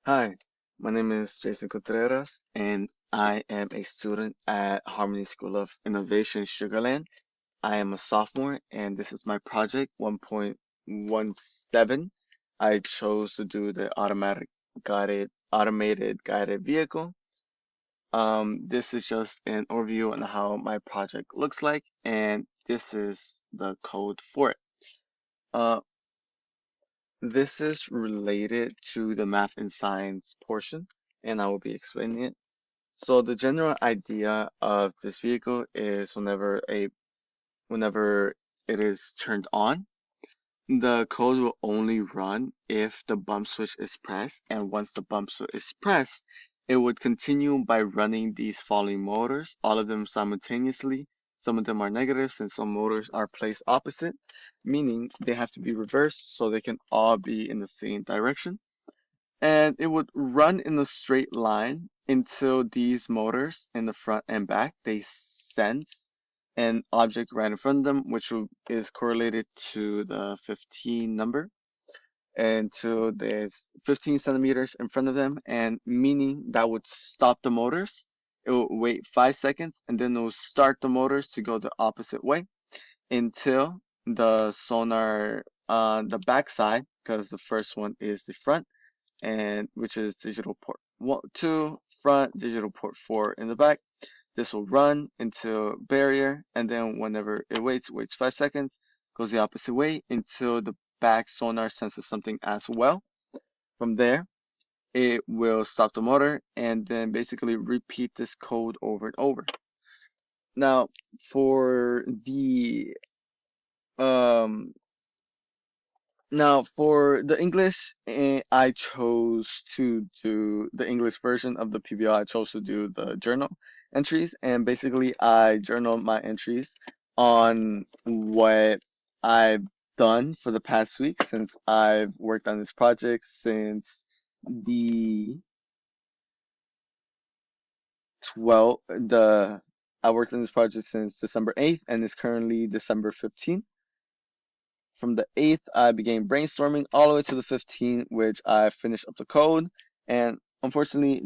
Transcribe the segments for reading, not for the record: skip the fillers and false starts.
Hi, my name is Jason Contreras, and I am a student at Harmony School of Innovation, Sugarland. I am a sophomore, and this is my project 1.17. I chose to do the automated guided vehicle. This is just an overview on how my project looks like, and this is the code for it. Uh, this is related to the math and science portion, and I will be explaining it. So the general idea of this vehicle is whenever it is turned on, the code will only run if the bump switch is pressed, and once the bump switch is pressed, it would continue by running these following motors, all of them simultaneously. Some of them are negative since some motors are placed opposite, meaning they have to be reversed so they can all be in the same direction, and it would run in a straight line until these motors in the front and back they sense an object right in front of them, which is correlated to the 15 number, until there's 15 centimeters in front of them, and meaning that would stop the motors. It will wait 5 seconds, and then it will start the motors to go the opposite way until the sonar on the back side, because the first one is the front, and which is digital port 2 front, digital port 4 in the back. This will run into barrier, and then whenever it waits 5 seconds, goes the opposite way until the back sonar senses something as well. From there, it will stop the motor and then basically repeat this code over and over. Now, for the um English, I chose to do the English version of the PBL. I chose to do the journal entries, and basically I journal my entries on what I've done for the past week since I've worked on this project since the 12th. I worked on this project since December 8th, and it's currently December 15th. From the 8th, I began brainstorming all the way to the 15th, which I finished up the code, and unfortunately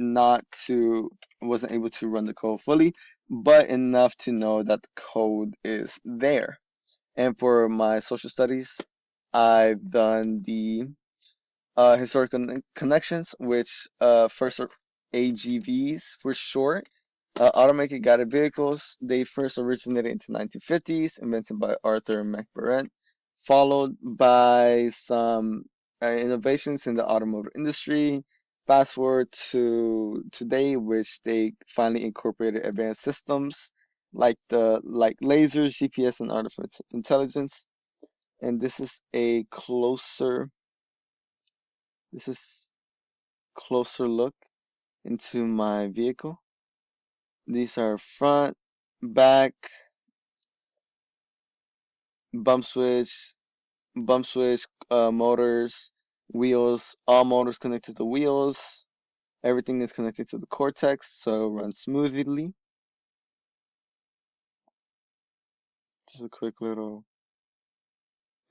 wasn't able to run the code fully, but enough to know that the code is there. And for my social studies, I've done the historical connections, which first are AGVs for short. Automated guided vehicles, they first originated in the 1950s, invented by Arthur McBarrett, followed by some innovations in the automotive industry. Fast forward to today, which they finally incorporated advanced systems like lasers, GPS, and artificial intelligence. And this is closer look into my vehicle. These are front, back, bump switch, motors, wheels, all motors connected to the wheels. Everything is connected to the cortex, so it runs smoothly. Just a quick little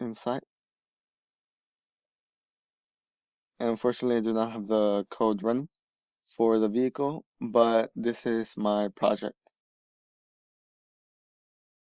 insight. And unfortunately, I do not have the code running for the vehicle, but this is my project.